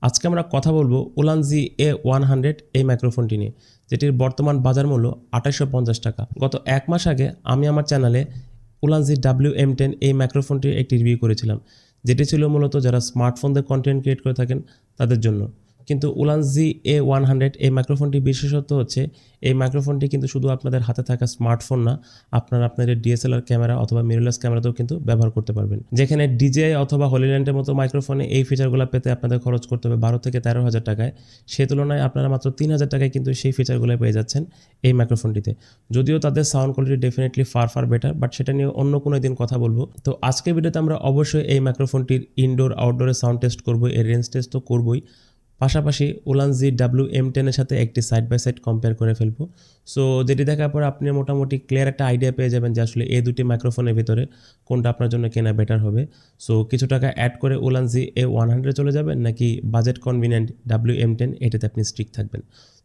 আজকে আমরা কথা বলবো উলানজি A100 এই মাইক্রোফোনটি নিয়ে, যেটির বর্তমান বাজার মূল্য 2850 টাকা। গত এক মাস আগে আমি আমার চ্যানেলে উলানজি WM10 এই মাইক্রোফোনটির একটি রিভিউ করেছিলাম, যেটি ছিল মূলত যারা স্মার্টফোন দিয়ে কন্টেন্ট ক্রিয়েট করে থাকেন তাদের জন্য। কিন্তু উলানজি A100 এই মাইক্রোফোনটি বিশেষত্ব হচ্ছে এই মাইক্রোফোনটি কিন্তু শুধু আপনাদের হাতে থাকা স্মার্টফোন না, আপনারা আপনাদের DSLR ক্যামেরা অথবা মিররলেস ক্যামেরাতেও কিন্তু ব্যবহার করতে পারবেন। যেখানে DJI অথবা হলিল্যান্ডের মতো মাইক্রোফোনে এই ফিচারগুলো পেতে আপনাদের খরচ করতে হবে 12 থেকে 13,000 টাকায়, সেই তুলনায় আপনারা মাত্র 3,000 টাকায় কিন্তু সেই ফিচারগুলো পেয়ে যাচ্ছেন এই মাইক্রোফোনটিতে। যদিও তাদের sound quality definitely far better, but সেটা নিয়ে অন্য কোনো দিন কথা বলবো। তো আজকের ভিডিওতে আমরা অবশ্যই এই মাইক্রোফোনটির ইনডোর আউটডোরে সাউন্ড টেস্ট করবো, এর রেঞ্জ টেস্ট তো করবোই, পাশাপাশি উলানজি WM10 এর সাথে একটি সাইড বাই সাইড কম্পেয়ার করে ফেলবো। সো যেটি দেখার পর আপনি মোটামুটি ক্লিয়ার একটা আইডিয়া পেয়ে যাবেন যে আসলে এই দুটি মাইক্রোফোনের ভিতরে কোনটা আপনার জন্য কেনা বেটার হবে। সো কিছু টাকা অ্যাড করে উলানজি A100 চলে যাবেন, নাকি বাজেট কনভিনিয়েন্ট WM10 এটাতে আপনি স্ট্রিক থাকবেন।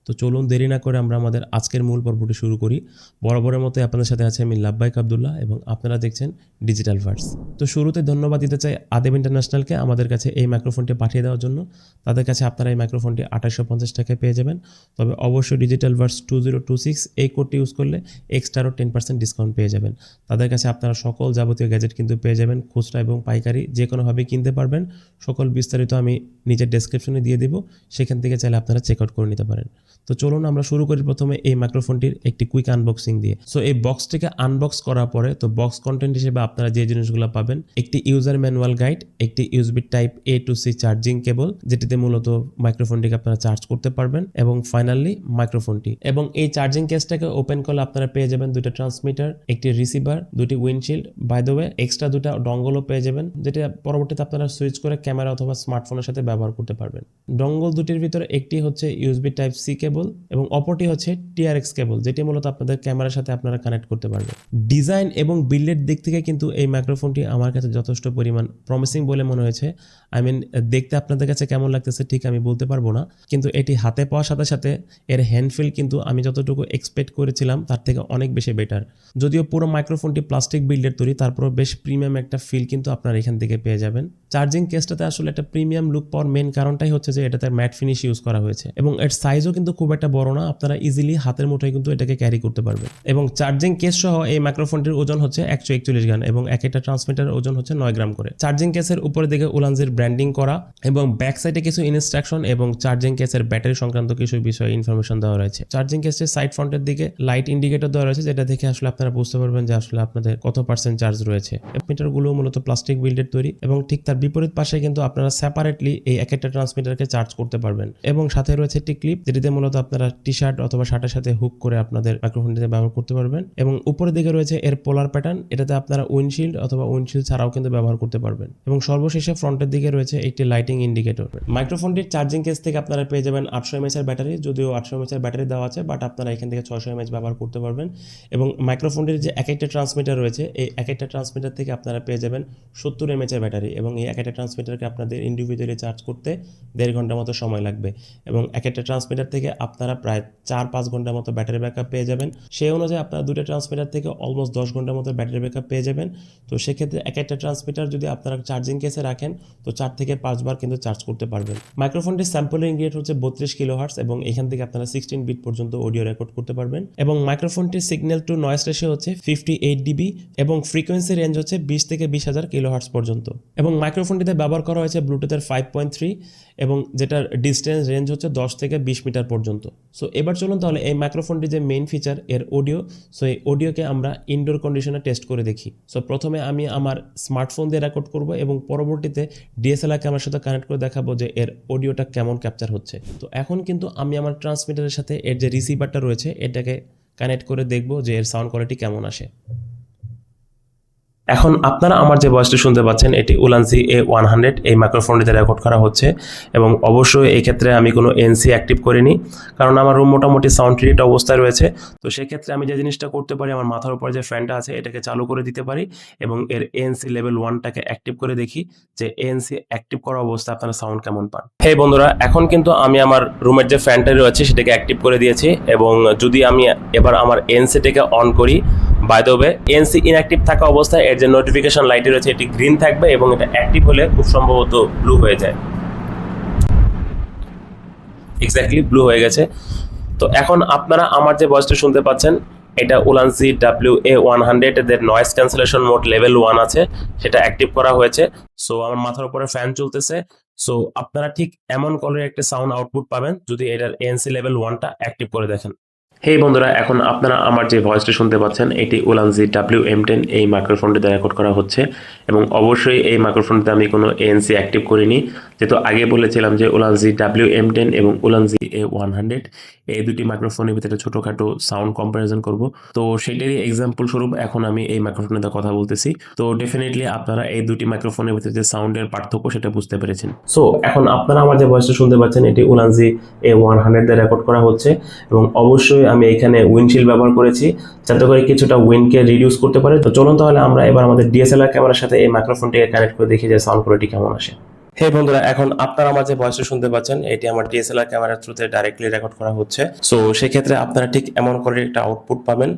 তো চলুন দেরি না করে আমরা আমাদের আজকের মূল পর্বটি শুরু করি। বরাবরের মতো আপনাদের সাথে আছে আমি লাব্বাইক আব্দুল্লাহ এবং আপনারা দেখছেন ডিজিটাল ভার্স। তো শুরুতে ধন্যবাদ দিতে চাই আদেম ইন্টারন্যাশনালকে আমাদের কাছে এই মাইক্রোফোনটি পাঠিয়ে দেওয়ার জন্য। তাদের কাছে আপনারা এই মাইক্রোফোনটি 2850 টাকায় পেয়ে যাবেন। তবে অবশ্যই ডিজিটাল ভার্স 2026 এই কোডটি ইউজ করলে এক্সট্রা আরও 10% ডিসকাউন্ট পেয়ে যাবেন। তাদের কাছে আপনারা সকল যাবতীয় গ্যাজেট কিন্তু পেয়ে যাবেন, খুচরা এবং পাইকারি যে কোনোভাবে কিনতে পারবেন। সকল বিস্তারিত আমি নিজের ডেসক্রিপশনে দিয়ে দেবো, সেখান থেকে চাইলে আপনারা চেক আউট করে নিতে পারেন। তো চলুন আমরা শুরু করি প্রথমে এই মাইক্রোফোনটির একটি কুইক আনবক্সিং দিয়ে। সো এই বক্সটিকে আনবক্স করার পরে তো বক্স কন্টেন্ট হিসেবে আপনারা যে জিনিসগুলো পাবেন, একটি ইউজার ম্যানুয়াল গাইড, একটি USB type A to C charging cable, যেটিতে মূলত মাইক্রোফোনটিকে আপনারা চার্জ করতে পারবেন, এবং ফাইনালি মাইক্রোফোনটি। এবং এই চার্জিং কেসটাকে ওপেন করলে আপনারা পেয়ে যাবেন দুটো ট্রান্সমিটার, একটি রিসিভার, দুটি windshield, by the way extra দুটো ডঙ্গলও পেয়ে যাবেন, যেটা পরবর্তীতে আপনারা সুইচ করে ক্যামেরা অথবা স্মার্টফোনের সাথে ব্যবহার করতে পারবেন। ডঙ্গল দুটির ভিতরে একটি হচ্ছে USB টাইপ C কেবল এবং অপরটি হচ্ছে TRX কেবল, যেটি মূলত আপনাদের ক্যামেরার সাথে আপনারা কানেক্ট করতে পারবেন। ডিজাইন এবং বিল্ডের দিক থেকে কিন্তু এই মাইক্রোফোনটি আমার কাছে যথেষ্ট পরিমাণ প্রমিসিং বলে মনে হয়েছে। দেখতে আপনাদের কাছে কেমন লাগতেছে ঠিক আমি বলতে পারবো না, কিন্তু এটি হাতে পাওয়ার সাথে সাথে এর হ্যান্ডফিল কিন্তু আমি যতটুকু এক্সপেক্ট করেছিলাম তার থেকে অনেক বেশি বেটার। যদিও পুরো মাইক্রোফোনটি প্লাস্টিক বিল্ডের তৈরি, তারপরও বেশ প্রিমিয়াম একটা ফিল কিন্তু আপনারা এখান থেকে পেয়ে যাবেন। চার্জিং কেসটাতে আসলে একটা প্রিমিয়াম লুক পাওয়ার মেন কারণটাই হচ্ছে যে এটাতে ম্যাট ফিনিশ ইউজ করা হয়েছে এবং এর সাইজও কিন্তু খুব একটা বড় না, আপনারা ইজিলি হাতের মুঠোয় কিন্তু এটাকে ক্যারি করতে পারবেন। এবং চার্জিং কেস সহ এই মাইক্রোফোনটির ওজন হচ্ছে 141 গ্রাম এবং এক একটা ট্রান্সমিটারের ওজন হচ্ছে 9 গ্রাম করে। চার্জিং কেসের উপরে দিকে উলানজির ব্র্যান্ডিং করা এবং ব্যাক সাইডে কিছু ইনস্ট্রাকশন এবং চার্জিং কেসের ব্যাটারি সংক্রান্ত কিছু বিষয়ে ইনফরমেশন দেওয়া রয়েছে। চার্জিং কেসের সাইড ফ্রন্টের দিকে লাইট ইন্ডিকেটর দেওয়া রয়েছে, যেটা দেখে আসলে আপনারা বুঝতে পারবেন যে আসলে আপনাদের কত পার্সেন্ট চার্জ রয়েছে। মিটারগুলো মূলত প্লাস্টিক বিল্ডের তৈরি এবং ঠিক তার বিপরীত পাশে কিন্তু আপনারা সেপারেটলি এই এক একটা ট্রান্সমিটারকে চার্জ করতে পারবেন। এবং সাথে রয়েছে একটি ক্লিপ, যেটিতে মূলত আপনারা টি-শার্ট অথবা শার্টের সাথে হুক করে আপনাদের মাইক্রোফোনটিতে ব্যবহার করতে পারবেন। এবং উপরের দিকে রয়েছে এর পোলার প্যাটার্ন, এটাতে আপনারা উইন্ডশিল্ড অথবা উইন্ডশিল্ড ছাড়াও কিন্তু ব্যবহার করতে পারবেন। এবং সর্বশেষে ফ্রন্টের দিকে রয়েছে একটি লাইটিং ইন্ডিকেটর। মাইক্রোফোনটির চার্জিং কেস থেকে আপনারা পেয়ে যাবেন 800 mAh এর ব্যাটারি, যদিও 800 mAh এর ব্যাটারি দেওয়া আছে, বাট আপনারা এখান থেকে 600 mAh ব্যবহার করতে পারবেন। এবং মাইক্রোফোনটির যে এক একটা ট্রান্সমিটার রয়েছে, এই এক একটা ট্রান্সমিটার থেকে আপনারা পেয়ে যাবেন 70 mAh এর ব্যাটারি, এবং এই এক একটা ট্রান্সমিটারকে আপনাদের ইন্ডিভিজুয়ালি চার্জ করতে 1.5 ঘন্টার মতো সময় লাগবে। এবং এক একটা ট্রান্সমিটার থেকে আপনারা প্রায় 4-5 ঘন্টার মতো ব্যাটারি ব্যাকআপ পেয়ে যাবেন। সেই অনুযায়ী আপনারা দুটো ট্রান্সমিটার থেকে অলমোস্ট 10 ঘন্টার মতো ব্যাটারি ব্যাকআপ পেয়ে যাবেন। তো সেক্ষেত্রে এক একটা ট্রান্সমিটার যদি আপনারা চার্জিং কেসে রাখেন তো 4 থেকে 5 বার কিন্তু চার্জ করতে পারবেন। মাইক্রোফোনটির স্যাম্পলিং রেট হচ্ছে 32 কিলোহার্টজ এবং এখান থেকে আপনারা 16 বিট পর্যন্ত অডিও রেকর্ড করতে পারবেন। এবং মাইক্রোফোনটির সিগন্যাল টু নয়েজ রেশিও হচ্ছে 58 dB এবং ফ্রিকোয়েন্সি রেঞ্জ হচ্ছে 20 থেকে 20,000 কিলোহার্টজ পর্যন্ত। এবং মাইক্রোফোনটিতে ব্যবহার করা হয়েছে ব্লুটুথের 5.3 এবং যেটার ডিস্টেন্স রেঞ্জ হচ্ছে 10 থেকে 20 মিটার পর্যন্ত। সো এবার চলুন তাহলে এই মাইক্রোফোনটির যে মেইন ফিচার এর অডিও, সো এই অডিওকে আমরা ইনডোর কন্ডিশনে টেস্ট করে দেখি। সো প্রথমে আমি আমার স্মার্টফোন দিয়ে রেকর্ড করব এবং পরবর্তীতে DSLR ক্যামেরার সাথে কানেক্ট করে দেখাবো যে এর অডিওটা কেমন ক্যাপচার হচ্ছে। তো এখন কিন্তু আমি আমার ট্রান্সমিটারের সাথে এর যে রিসিভারটা রয়েছে এটাকে কানেক্ট করে দেখব যে এর সাউন্ড কোয়ালিটি কেমন আসে। এখন আপনারা আমার যে ভয়েসটি শুনতে পাচ্ছেন এটি উলানজি A100 এই মাইক্রোফোনটিতে রেকর্ড করা হচ্ছে এবং অবশ্যই এই ক্ষেত্রে আমি কোনো ANC অ্যাক্টিভ করিনি, কারণ আমার রুম মোটামুটি সাউন্ড ট্রিট অবস্থায় রয়েছে। তো সেক্ষেত্রে আমি যে জিনিসটা করতে পারি, আমার মাথার উপর যে ফ্যানটা আছে এটাকে চালু করে দিতে পারি এবং এর ANC লেভেল 1টাকে অ্যাক্টিভ করে দেখি যে ANC অ্যাক্টিভ করা অবস্থায় আপনারা সাউন্ড কেমন পান। হে বন্ধুরা, এখন কিন্তু আমি আমার রুমের যে ফ্যানটা রয়েছে সেটাকে অ্যাক্টিভ করে দিয়েছি এবং যদি আমি এবার আমার ANCটাকে অন করি, by the way ANC inactive থাকা অবস্থায় এর যে নোটিফিকেশন লাইটটি রয়েছে এটি গ্রিন থাকবে এবং এটা অ্যাক্টিভ হলে খুব সম্ভবত ব্লু হয়ে যায়। এক্স্যাক্টলি ব্লু হয়ে গেছে। তো এখন আপনারা আমার যে ভয়েসটা শুনতে পাচ্ছেন এটা উলানজি WA100 এদের নয়েজ ক্যান্সেলেশন মোড লেভেল 1 আছে, সেটা অ্যাক্টিভ করা হয়েছে। সো আমার মাথার উপরে ফ্যান চলতেছে। সো আপনারা ঠিক এমন কলের একটা সাউন্ড আউটপুট পাবেন যদি এটার এএনসি লেভেল 1টা অ্যাক্টিভ করে দেখেন। হেই বন্ধুরা, এখন আপনারা আমার যে ভয়েসটা শুনতে পাচ্ছেন এটি উলানজি WM10 এই মাইক্রোফোনটিতে রেকর্ড করা হচ্ছে এবং অবশ্যই এই মাইক্রোফোনটিতে আমি কোনো এএনসি অ্যাক্টিভ করিনি, যেহেতু আগে বলেছিলাম যে উলানজি WM10 এবং উলানজি A100 এই দুটি মাইক্রোফোনের ভিতরে ছোটোখাটো সাউন্ড কম্প্যারিজন করব। তো সেটারই এক্সাম্পল স্বরূপ এখন আমি এই মাইক্রোফোনের কথা বলতেছি। তো ডেফিনেটলি আপনারা এই দুটি মাইক্রোফোনের ভিতরে যে সাউন্ডের পার্থক্য সেটা বুঝতে পেরেছেন। সো এখন আপনারা আমার যে ভয়েসটা শুনতে পাচ্ছেন এটি উলানজি A100 দিয়ে রেকর্ড করা হচ্ছে এবং অবশ্যই আমি এখানে উইন্ডশিল্ড ব্যবহার করেছি যাতে করে কিছুটা উইন্ডকে রিডিউস করতে পারে। তো চলুন তাহলে আমরা এবার আমাদের DSLR ক্যামেরার সাথে এই মাইক্রোফোনটিকে কানেক্ট করে দেখি যে সাউন্ড কোয়ালিটি কেমন আসে। হে বন্ধুরা, এখন আপনারা আমার যে ভয়েসটা শুনতে পাচ্ছেন এটি আমার DSLR ক্যামেরার থ্রুতে ডাইরেক্টলি রেকর্ড করা হচ্ছে। সো সেক্ষেত্রে আপনারা ঠিক এমন করে একটা আউটপুট পাবেন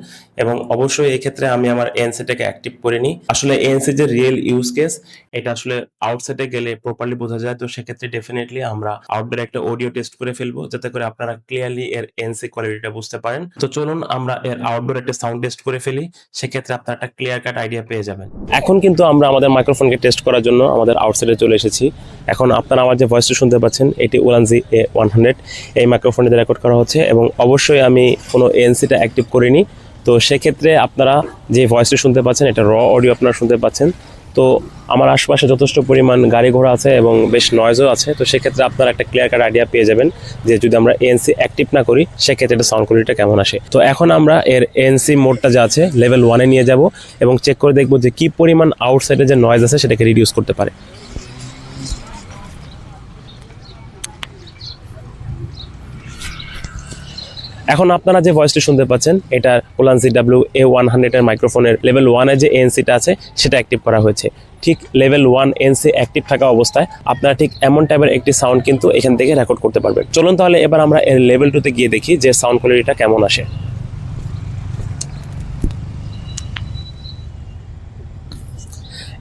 এবং অবশ্যই এই ক্ষেত্রে আমি আমার এএনসিটাকে অ্যাক্টিভ করে নিই। আসলে এএনসি যে রিয়েল ইউজ কেস এটা আসলে আউটসাইডে গেলে প্রপারলি বোঝা যায়। তো সেক্ষেত্রে ডেফিনেটলি আমরা আউটডোরে একটা অডিও টেস্ট করে ফেলবো যাতে করে আপনারা ক্লিয়ারলি এর এএনসি কোয়ালিটিটা বুঝতে পারেন। তো চলুন আমরা এর আউটডোরে একটা সাউন্ড টেস্ট করে ফেলি, সেক্ষেত্রে আপনারা একটা ক্লিয়ার কাট আইডিয়া পেয়ে যাবেন। এখন কিন্তু আমরা আমাদের মাইক্রোফোনকে টেস্ট করার জন্য আমাদের আউটসাইডে চলে এসেছি। এখন আপনারা আমার যে ভয়েসটা শুনতে পাচ্ছেন এটি উলানজি A100 এই মাইক্রোফোনটিতে রেকর্ড করা হচ্ছে এবং অবশ্যই আমি কোনো এএনসিটা অ্যাক্টিভ করিনি। তো সেক্ষেত্রে আপনারা যে ভয়েসটা শুনতে পাচ্ছেন এটা র অডিও আপনারা শুনতে পাচ্ছেন। তো আমার আশপাশে যথেষ্ট পরিমাণ গাড়ি ঘোড়া আছে এবং বেশ নয়েজও আছে। তো সেক্ষেত্রে আপনারা একটা ক্লিয়ার কাট আইডিয়া পেয়ে যাবেন যে যদি আমরা এএনসি অ্যাক্টিভ না করি সেক্ষেত্রে এটা সাউন্ড কোয়ালিটিটা কেমন আসে। তো এখন আমরা এর এএনসি মোডটা যা আছে লেভেল 1-এ নিয়ে যাব এবং চেক করে দেখব যে কি পরিমাণ আউটসাইডে যে নয়েজ আছে সেটাকে রিডিউস করতে পারে। এখন আপনারা যে ভয়েসটি শুনতে পাচ্ছেন এটা উলানজি WA100 এর মাইক্রোফোনের লেভেল 1-এ যে এএনসিটা আছে সেটা অ্যাক্টিভ করা হয়েছে। ঠিক লেভেল 1 এএনসি অ্যাক্টিভ থাকা অবস্থায় আপনারা ঠিক এমন টাইপের একটি সাউন্ড কিন্তু এখান থেকে রেকর্ড করতে পারবেন। চলুন তাহলে এবার আমরা এর লেভেল 2-তে গিয়ে দেখি যে সাউন্ড কোয়ালিটিটা কেমন আসে।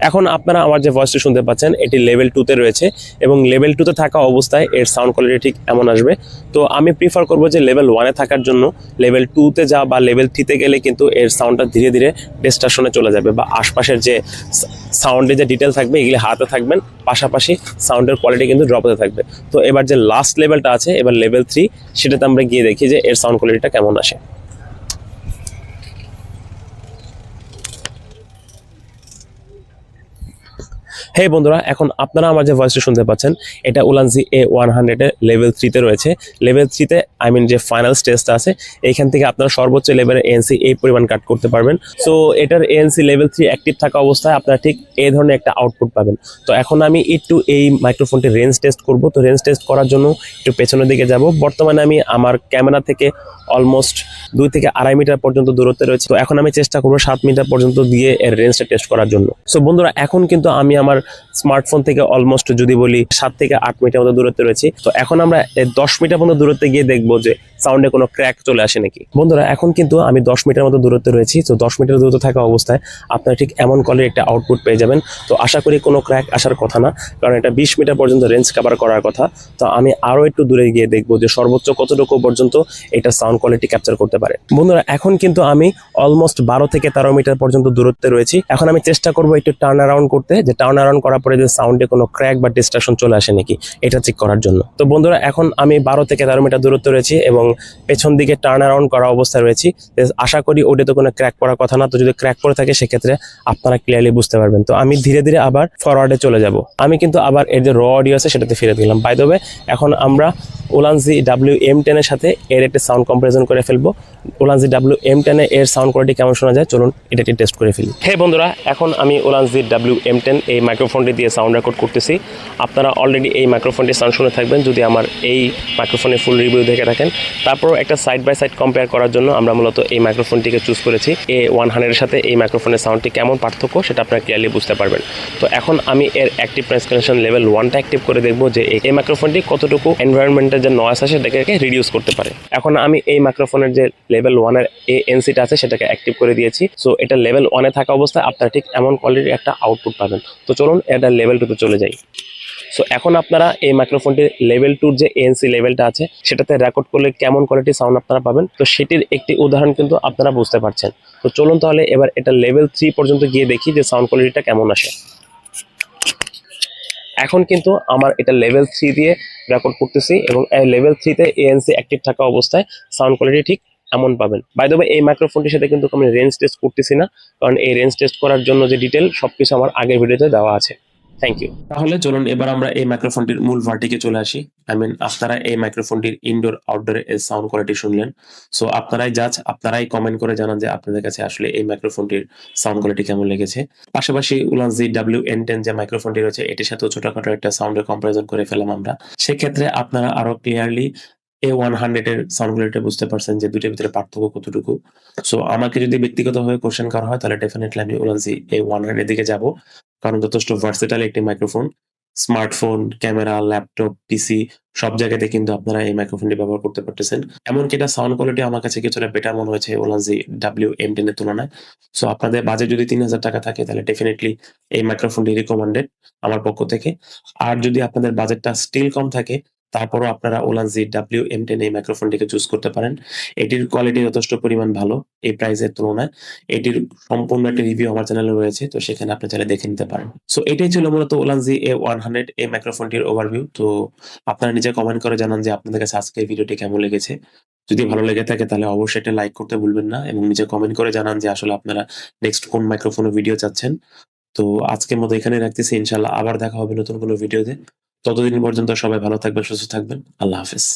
এখন আপনারা আমার যে ভয়েসটি শুনতে পাচ্ছেন এটি লেভেল 2-তে রয়েছে এবং লেভেল 2-তে থাকা অবস্থায় এর সাউন্ড কোয়ালিটি ঠিক এমন আসবে। তো আমি প্রিফার করব যে লেভেল 1-এ থাকার জন্য লেভেল 2-তে যা বা লেভেল 3-তে গেলে কিন্তু এর সাউন্ডটা ধীরে ধীরে ডিস্টরশনে চলে যাবে বা আশপাশের যে সাউন্ডে যে ডিটেল থাকবে এগুলি হাতে থাকবেন, পাশাপাশি সাউন্ডের কোয়ালিটি কিন্তু ড্রপ হতে থাকবে। তো এবার যে লাস্ট লেভেলটা আছে এবার লেভেল 3 সেটাতে আমরা গিয়ে দেখি যে এর সাউন্ড কোয়ালিটিটা কেমন আসে। হে বন্ধুরা, এখন আপনারা আমার যে ভয়েসটা শুনতে পাচ্ছেন এটা উলানজি A100 এর লেভেল 3-তে রয়েছে। লেভেল 3-তে যে ফাইনাল স্টেজটা আছে এইখান থেকে আপনারা সর্বোচ্চ লেভেলের এএনসি এই পরিমাণ কাট করতে পারবেন। সো এটার এএনসি লেভেল 3 অ্যাক্টিভ থাকা অবস্থায় আপনারা ঠিক এই ধরনের একটা আউটপুট পাবেন। তো এখন আমি একটু এই মাইক্রোফোনটি রেঞ্জ টেস্ট করব। তো রেঞ্জ টেস্ট করার জন্য একটু পেছনের দিকে যাব। বর্তমানে আমি আমার ক্যামেরা থেকে অলমোস্ট 2 থেকে 2.5 মিটার পর্যন্ত দূরত্বে রয়েছে। তো এখন আমি চেষ্টা করবো 7 মিটার পর্যন্ত দিয়ে এর রেঞ্জটা টেস্ট করার জন্য। সো বন্ধুরা, এখন কিন্তু আমি আমার স্মার্টফোন থেকে অলমোস্ট যদি বলি 7 থেকে 8 মিটার মতো দূরত্বে রয়েছি। তো এখন আমরা 10 মিটার পর্যন্ত দূরত্বে গিয়ে দেখবো যে সাউন্ডে কোনো ক্র্যাক চলে আসে নাকি। বন্ধুরা, এখন কিন্তু আমি 10 মিটার মতো দূরত্বে রয়েছি। তো 10 মিটার দূরত্ব থাকা অবস্থায় আপনারা ঠিক এমন কলের একটা আউটপুট পেয়ে যাবেন। তো আশা করি কোনো ক্র্যাক আসার কথা না, কারণ এটা 20 মিটার পর্যন্ত রেঞ্জ কভার করার কথা। তো আমি আরও একটু দূরে গিয়ে দেখবো যে সর্বোচ্চ কতটুকু পর্যন্ত এটা সাউন্ড কোয়ালিটি ক্যাপচার করতে পারে। বন্ধুরা, এখন কিন্তু আমি অলমোস্ট 12 থেকে 13 মিটার পর্যন্ত দূরত্বে রয়েছি। এখন আমি চেষ্টা করবো একটু টার্ন অ্যারাউন্ড করতে, যে টার্ন অ্যারাউন্ড করার পরে যে সাউন্ডে কোনো ক্র্যাক বা ডিস্ট্রাকশন চলে আসে নাকি এটা চেক করার জন্য। তো বন্ধুরা, এখন আমি 12 থেকে 13 মিটার দূরত্বে রয়েছি এবং পেছন দিকে টার্ন অ্যারাউন্ড করা অবস্থায় রয়েছি। আশা করি ওটাতে কোনো ক্র্যাক পড়ার কথা না। তো যদি ক্র্যাক পড়ে থাকে সেক্ষেত্রে আপনারা ক্লিয়ারলি বুঝতে পারবেন। তো আমি ধীরে ধীরে আবার ফরওয়ার্ডে চলে যাব। আমি কিন্তু আবার এর যে র অডিও আছে সেটাতে ফিরে দিলাম। বাই দ্য ওয়ে, এখন আমরা উলানজি WM10 এর সাথে এর একটা সাউন্ড কম্পারিজন করে ফেলবো। উলানজি WM10 এর সাউন্ড কোয়ালিটি কেমন শোনা যায় চলুন এটা একটু টেস্ট করে ফেলি। হে বন্ধুরা, এখন আমি উলানজি WM10 এই মাইক্রোফোনটি দিয়ে সাউন্ড রেকর্ড করতেছি। আপনারা অলরেডি এই মাইক্রোফোনটি সাউন্ড শুনে থাকবেন যদি আমার এই মাইক্রোফোনের ফুল রিভিউ দেখে থাকেন। তারপর একটা সাইড বাই সাইড কম্পেয়ার করার জন্য আমরা মূলত এই মাইক্রোফোনটিকে চুজ করেছি। A100 এর সাথে এই মাইক্রোফোনের সাউন্ডটি কেমন পার্থক্য সেটা আপনারা ক্লিয়ারলি বুঝতে পারবেন। তো এখন আমি এর অ্যাক্টিভ নয়েজ ক্যান্সেলেশন লেভেল 1টা অ্যাক্টিভ করে দেখবো যে এই মাইক্রোফোনটি কতটুকু এনভায়রনমেন্টের যে নয়েজ আছে সেটাকে রিডিউস করতে পারে। এখন আমি এই মাইক্রোফোনের যে লেভেল 1-এর এএনসিটা আছে সেটাকে অ্যাক্টিভ করে দিয়েছি। সো এটা লেভেল 1-এ থাকা অবস্থায় আপনারা ঠিক এমন কোয়ালিটির একটা আউটপুট পাবেন। তো চলুন এটা লেভেল 2-তে চলে যাই। সো এখন আপনারা এই মাইক্রোফোনটির লেভেল 2 যে ANC লেভেলটা আছে সেটাতে রেকর্ড করলে কেমন কোয়ালিটি সাউন্ড আপনারা পাবেন, তো সেটির একটি উদাহরণ কিন্তু আপনারা বুঝতে পারছেন। তো চলুন তাহলে এবার এটা লেভেল 3 পর্যন্ত গিয়ে দেখি যে সাউন্ড কোয়ালিটিটা কেমন আসে। এখন কিন্তু আমার এটা লেভেল 3 দিয়ে রেকর্ড করতেছি এবং এই লেভেল 3 তে ANC অ্যাক্টিভ থাকা অবস্থায় সাউন্ড কোয়ালিটি ঠিক এমন পাবেন। বাই দ্য ওয়ে এই মাইক্রোফোনটির সাথে কিন্তু আমি রেঞ্জ টেস্ট করতেছি না, কারণ এই রেঞ্জ টেস্ট করার জন্য যে ডিটেল সবকিছু আমার আগের ভিডিওতে দেওয়া আছে। Thank you. তাহলে চলুন এবার আমরা এই মাইক্রোফোনটির মূল ভার্টিকে চলে আসি। আপনারা এই মাইক্রোফোনটির ইনডোর আউটডোরে এর সাউন্ড কোয়ালিটি শুনলেন। সো আপনারাই জাজ, আপনারাই কমেন্ট করে জানান যে আপনাদের কাছে আসলে এই মাইক্রোফোনটির সাউন্ড কোয়ালিটি কেমন লেগেছে। পাশাপাশি উলানজি WN10 যে মাইক্রোফোনটি রয়েছে এটির সাথেও ছোটখাটো একটা সাউন্ডের কম্পারিজন করে ফেলাম আমরা। সেক্ষেত্রে আপনারা আরো ক্লিয়ারলি A100 এর সাউন্ড কোয়ালিটি বুঝতে পারছেন যে দুইটার ভিতরে পার্থক্য কতটুকু। সো আমাকে যদি ব্যক্তিগতভাবে কোশ্চেন করা হয় তাহলে ডেফিনেটলি আমি উলানজি A100 এর দিকে যাব, কারণ যথেষ্ট ভার্সেটাইল একটি মাইক্রোফোন। স্মার্টফোন, ক্যামেরা, ল্যাপটপ, পিসি সব জায়গাতে কিন্তু আপনারা এই মাইক্রোফোনটি ব্যবহার করতে পারতেছেন। এমনকি এটা সাউন্ড কোয়ালিটি আমার কাছে কিছুটা বেটার মনে হয়েছে উলানজি WM10 এর তুলনায়। সো আপনাদের বাজেট যদি ৩,০০০ টাকা থাকে তাহলে ডেফিনেটলি এই মাইক্রোফোনটি রিকমেন্ডেড আমার পক্ষ থেকে। আর যদি আপনাদের বাজেটটা স্টিল কম থাকে তারপরও আপনারা উলানজি WM10 এই মাইক্রোফোনটিকে চুজ করতে পারেন। এটির কোয়ালিটি যথেষ্ট পরিমাণ ভালো এই প্রাইসের তুলনায়। এটির সম্পূর্ণ একটা রিভিউ আমার চ্যানেলে রয়েছে, তো সেখানে আপনি চাইলে দেখে নিতে পারেন। সো এটাই ছিল মূলত উলানজি A100 এই মাইক্রোফোনটির ওভারভিউ। তো আপনারা নিজে কমেন্ট করে জানান যে আপনাদের কাছে আজকের ভিডিওটি কেমন লেগেছে। যদি ভালো লেগে থাকে তাহলে অবশ্যই একটা লাইক করতে ভুলবেন না এবং নিজে কমেন্ট করে জানান যে আসলে আপনারা নেক্সট কোন মাইক্রোফোনের ভিডিও চাচ্ছেন। তো আজকের মতো এখানেই রাখতেছি। ইনশাআল্লাহ আবার দেখা হবে নতুন কোনো ভিডিওতে। ততদিন পর্যন্ত সবাই ভালো থাকবেন, সুস্থ থাকবেন। আল্লাহ হাফেজ।